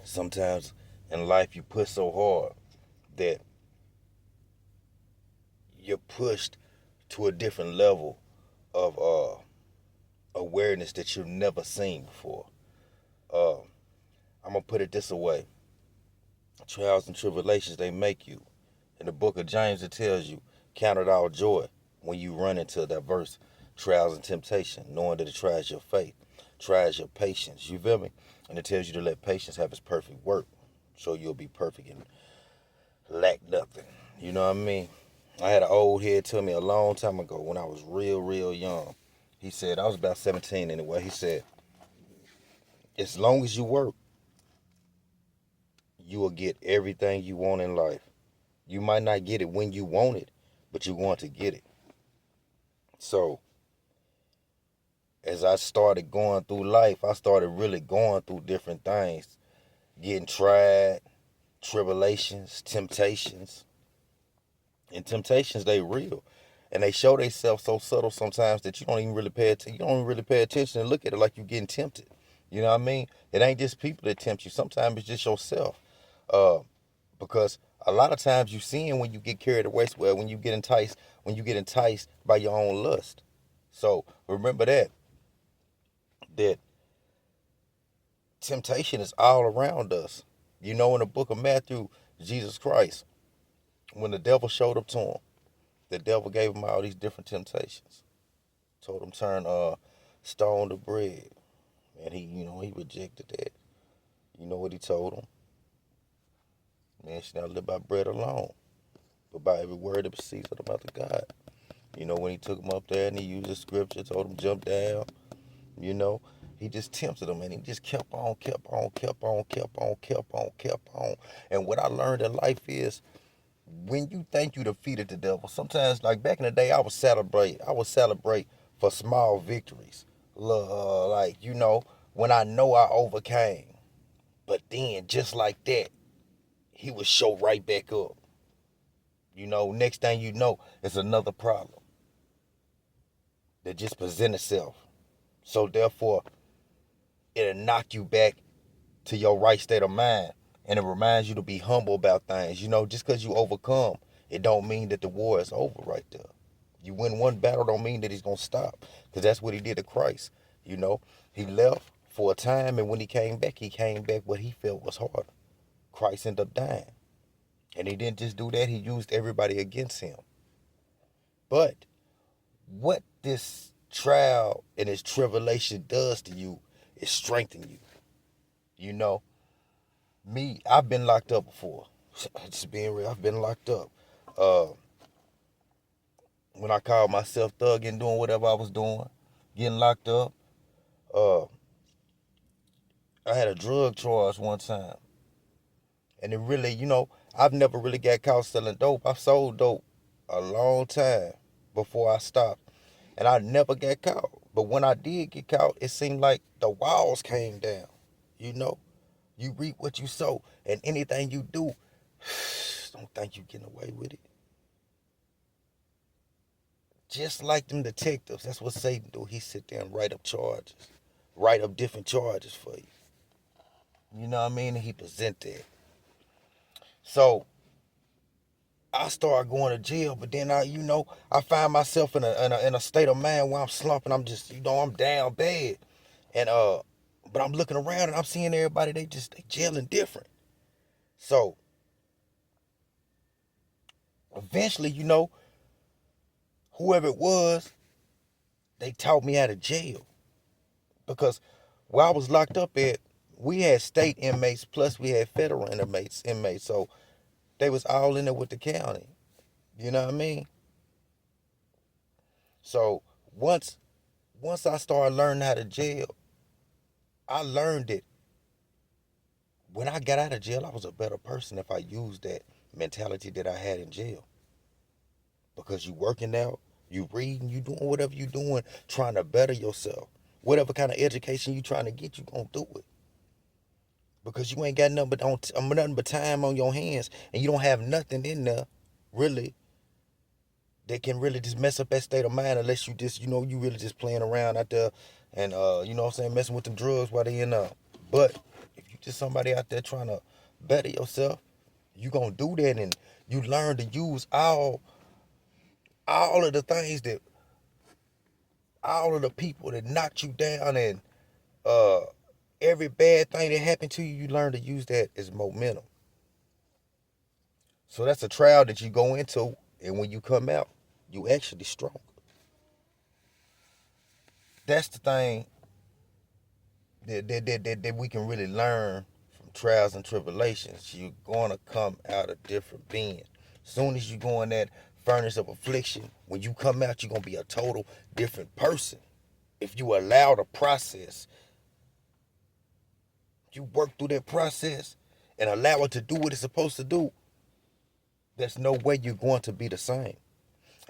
Sometimes in life you push so hard that you're pushed to a different level of awareness that you've never seen before. Uh, I'm gonna put it this way: trials and tribulations they make you. In the book of James, it tells you, count it all joy when you run into diverse trials and temptation, knowing that it tries your faith, tries your patience. You feel me? And it tells you to let patience have its perfect work, so you'll be perfect and lack nothing. You know what I mean? I had an old head tell me a long time ago when I was real, real young. He said, I was about 17 anyway. He said, as long as you work, you will get everything you want in life. You might not get it when you want it, but you want to get it. So, as I started going through life, I started really going through different things, getting tried, tribulations, temptations. And temptations, they real. And they show themselves so subtle sometimes that you don't even really pay attention. You don't even really pay attention and look at it like you're getting tempted. You know what I mean? It ain't just people that tempt you. Sometimes it's just yourself. Uh, because a lot of times you seeing when you get carried away, well, when you get enticed by your own lust. So remember that temptation is all around us. You know, in the book of Matthew, Jesus Christ, when the devil showed up to him, the devil gave him all these different temptations. Told him turn stone to bread. And he rejected that. You know what he told him? Man should not live by bread alone, but by every word that proceeds out of the mouth of God. You know, when he took him up there and he used the scripture, told him jump down, you know, he just tempted him and he just kept on, kept on, kept on, kept on, kept on, kept on. And what I learned in life is when you think you defeated the devil, sometimes like back in the day, I would celebrate for small victories. Like, when I know I overcame. But then just like that, he would show right back up. Next thing you know, it's another problem that just present itself. So therefore, it'll knock you back to your right state of mind. And it reminds you to be humble about things. Just because you overcome, it don't mean that the war is over right there. You win one battle don't mean that he's going to stop. Because that's what he did to Christ. He left for a time, and when he came back what he felt was harder. Christ ended up dying. And he didn't just do that, he used everybody against him. But what this trial and this tribulation does to you is strengthen you. Me, I've been locked up before. Just being real, I've been locked up. Uh, when I called myself thug and doing whatever I was doing, getting locked up, uh, I had a drug charge one time. And it really, I've never really got caught selling dope. I sold dope a long time before I stopped. And I never got caught. But when I did get caught, it seemed like the walls came down. You reap what you sow. And anything you do, don't think you getting away with it. Just like them detectives, that's what Satan do. He sit there and write up charges. Write up different charges for you. You know what I mean? And he present that. So I started going to jail, but then I find myself in a state of mind where I'm slumping. I'm just, I'm down bad. And but I'm looking around and I'm seeing everybody, they jailing different. So eventually, whoever it was, they taught me how to jail. Because where I was locked up at, we had state inmates plus we had federal inmates. So they was all in there with the county. You know what I mean? So once I started learning how to jail, I learned it. When I got out of jail, I was a better person if I used that mentality that I had in jail. Because you working out, you reading, you doing whatever you doing, trying to better yourself. Whatever kind of education you trying to get, you gonna do it. Because you ain't got nothing but time on your hands, and you don't have nothing in there, really, that can really just mess up that state of mind unless you just, you really just playing around out there and, messing with them drugs while they in there. But if you you just somebody out there trying to better yourself, you gonna do that, and you learn to use all of the things that all of the people that knocked you down, and uh every bad thing that happened to you, you learn to use that as momentum. So that's a trial that you go into, and when you come out, you actually strong. That's the thing that we can really learn from trials and tribulations. You're going to come out a different being. Soon as you go in that furnace of affliction, when you come out, you're going to be a total different person. If you allow the process, you work through that process and allow it to do what it's supposed to do, there's no way you're going to be the same.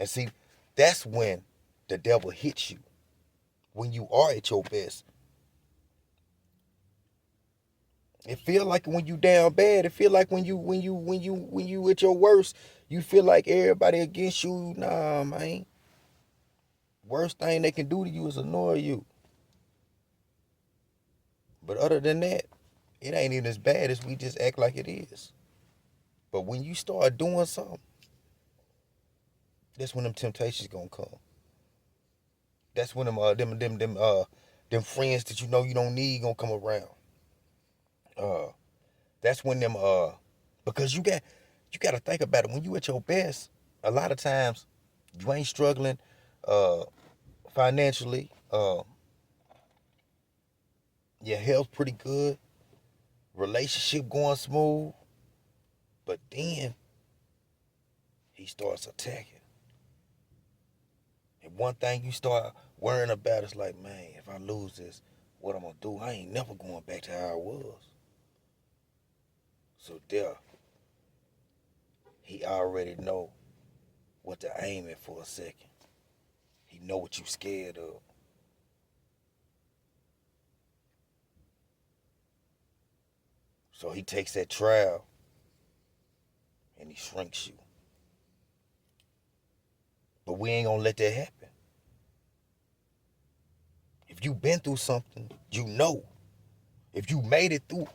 And see, that's when the devil hits you. When you are at your best, it feel like when you down bad. It feel like when you at your worst, you feel like everybody against you. Nah, man. Worst thing they can do to you is annoy you. But other than that, it ain't even as bad as we just act like it is. But when you start doing something, that's when them temptations gonna come. That's when them friends that you know you don't need gonna come around. That's when them because you got to think about it. When you at your best, a lot of times you ain't struggling financially. Your health pretty good, relationship going smooth, but then he starts attacking. And one thing you start worrying about is like, man, if I lose this, what I'm gonna do? I ain't never going back to how I was. So there, he already know what to aim at for a second. He know what you scared of. So he takes that trial and he shrinks you. But we ain't gonna let that happen. If you been through something, you know. If you made it through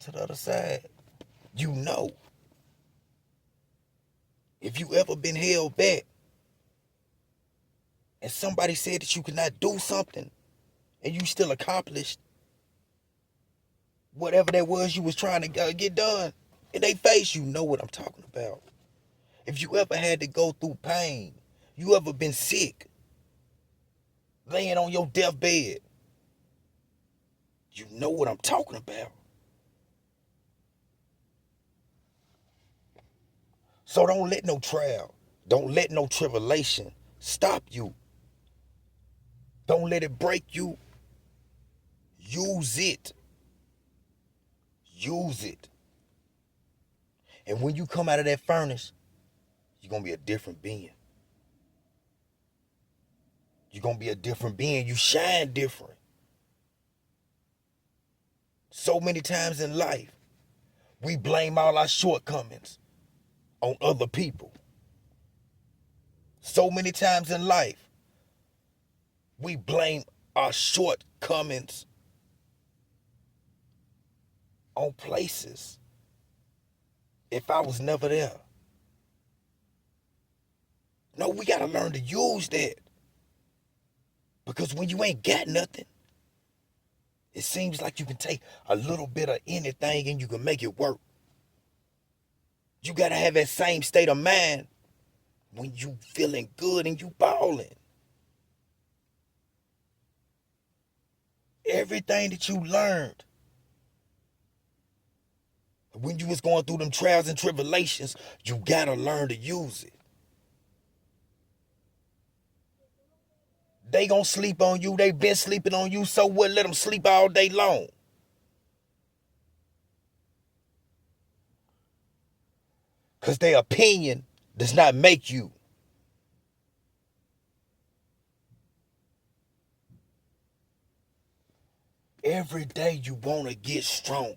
to the other side, you know. If you ever been held back and somebody said that you could not do something and you still accomplished whatever that was you was trying to get done in their face, you know what I'm talking about. If you ever had to go through pain, you ever been sick, laying on your deathbed, you know what I'm talking about. So don't let no trial, don't let no tribulation stop you. Don't let it break you. Use it. Use it. And when you come out of that furnace, you're going to be a different being. You're going to be a different being. You shine different. So many times in life, we blame all our shortcomings on other people. So many times in life, we blame our shortcomings on places. If I was never there. No, we got to learn to use that. Because when you ain't got nothing, it seems like you can take a little bit of anything and you can make it work. You got to have that same state of mind when you feeling good and you balling. Everything that you learned when you was going through them trials and tribulations, you got to learn to use it. They gonna sleep on you. They been sleeping on you. So what? Let them sleep all day long. Because their opinion does not make you. Every day you want to get stronger.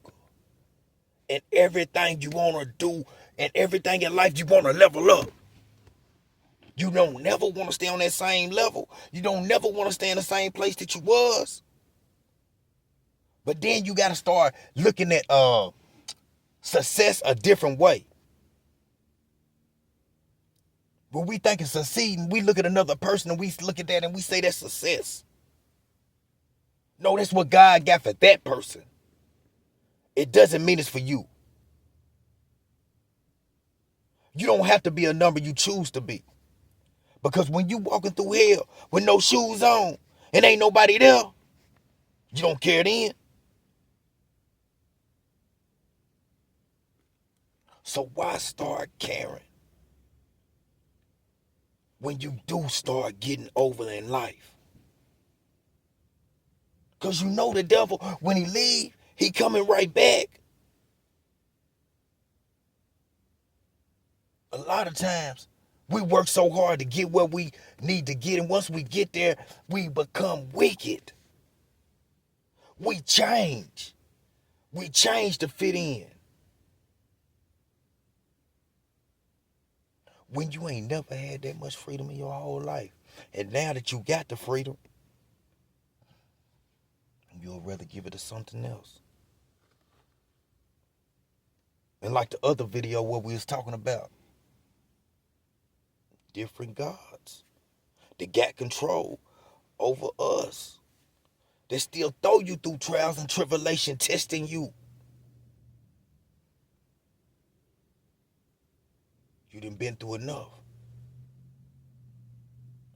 And everything you want to do and everything in life you want to level up. You don't never want to stay on that same level. You don't never want to stay in the same place that you was. But then you got to start looking at success a different way. When we think of succeeding, we look at another person and we look at that and we say that's success. No, that's what God got for that person. It doesn't mean it's for you. You don't have to be a number you choose to be. Because when you walking through hell with no shoes on and ain't nobody there, you don't care then. So why start caring when you do start getting over in life? Because you know the devil, when he leave, he coming right back. A lot of times, we work so hard to get where we need to get, and once we get there, we become wicked. We change. We change to fit in. When you ain't never had that much freedom in your whole life, and now that you got the freedom, you'll rather give it to something else. And like the other video where we was talking about, different gods that got control over us. They still throw you through trials and tribulation, testing you. You done been through enough.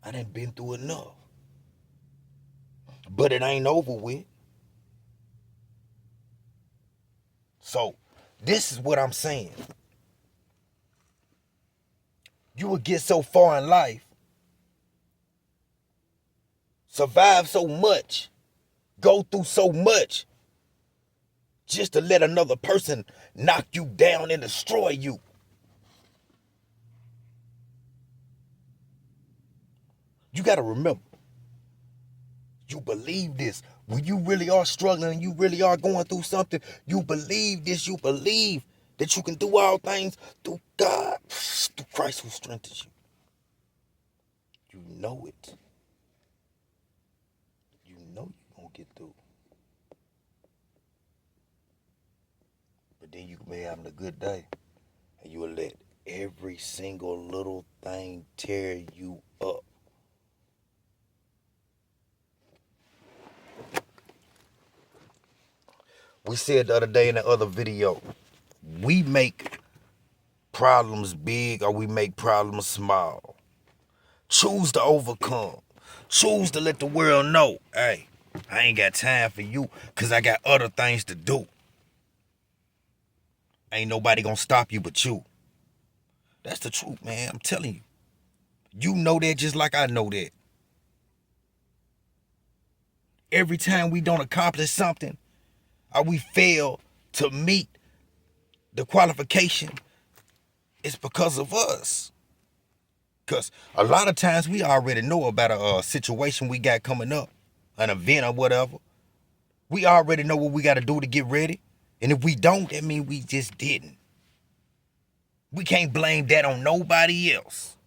I done been through enough. But it ain't over with. So, this is what I'm saying. You will get so far in life, survive so much, go through so much, just to let another person knock you down and destroy you. You got to remember, you believe this. When you really are struggling, you really are going through something, you believe this. You believe that you can do all things through God, through Christ who strengthens you. You know it. You know you're going to get through. But then you may be having a good day, and you will let every single little thing tear you up. We said the other day in the other video, we make problems big or we make problems small. Choose to overcome. Choose to let the world know, hey, I ain't got time for you because I got other things to do. Ain't nobody gonna stop you but you. That's the truth, man. I'm telling you. You know that just like I know that. Every time we don't accomplish something or we fail to meet the qualification, it's because of us. Because a lot of times we already know about a situation we got coming up, an event or whatever. We already know what we got to do to get ready. And if we don't, that means we just didn't. We can't blame that on nobody else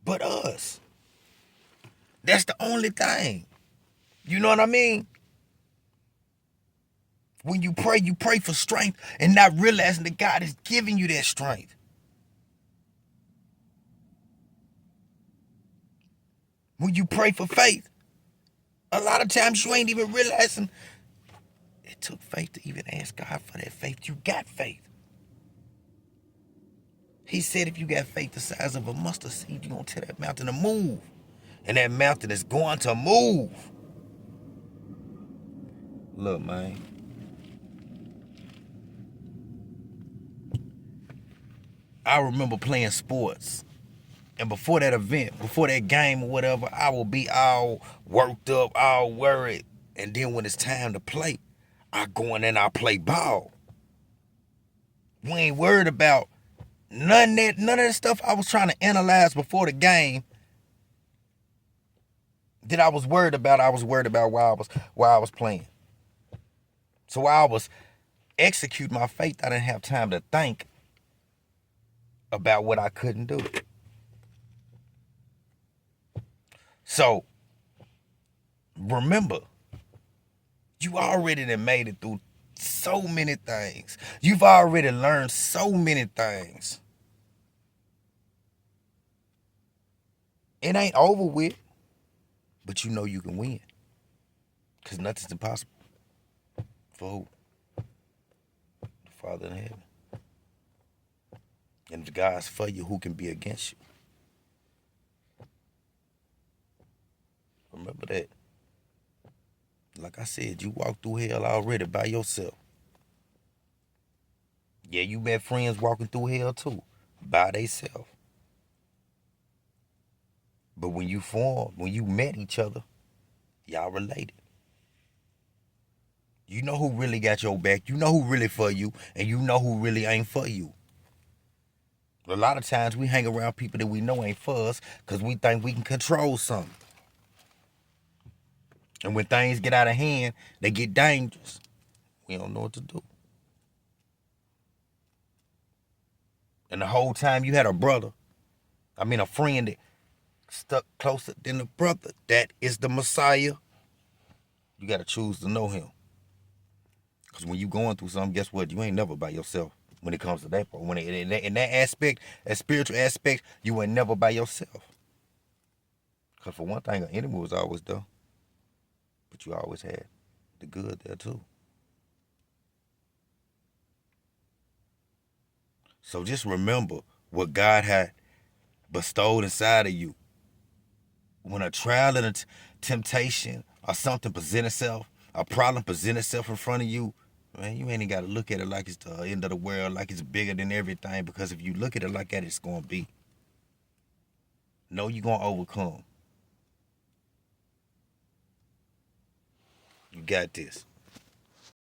but us. That's the only thing. You know what I mean? When you pray for strength and not realizing that God is giving you that strength. When you pray for faith, a lot of times you ain't even realizing it took faith to even ask God for that faith. You got faith. He said if you got faith the size of a mustard seed, you're going to tell that mountain to move. And that mountain is going to move. Look, man. I remember playing sports. And before that event, before that game or whatever, I will be all worked up, all worried. And then when it's time to play, I go in and I play ball. We ain't worried about none of that stuff I was trying to analyze before the game that I was worried about while I was playing. So while I was executing my faith, I didn't have time to think about what I couldn't do. So remember, You already done made it through so many things. You've already learned so many things. It ain't over with, but you know you can win. Because nothing's impossible. For who? The Father in heaven. And if God's for you, who can be against you? Remember that. Like I said, you walked through hell already by yourself. Yeah, you met friends walking through hell too, by themselves. But when you met each other, y'all related. You know who really got your back. You know who really for you, and you know who really ain't for you. A lot of times we hang around people that we know ain't for us because we think we can control something. And when things get out of hand, they get dangerous. We don't know what to do. And the whole time you had a friend that stuck closer than a brother. That is the Messiah. You got to choose to know him. Because when you going through something, guess what? You ain't never by yourself when it comes to that part. In that aspect, that spiritual aspect, you ain't never by yourself. Because for one thing, an enemy was always there. But you always had the good there too. So just remember what God had bestowed inside of you. When a trial and a temptation or something present itself, a problem present itself in front of you, man, you ain't got to look at it like it's the end of the world, like it's bigger than everything. Because if you look at it like that, it's going to be. No, you're going to overcome. You got this.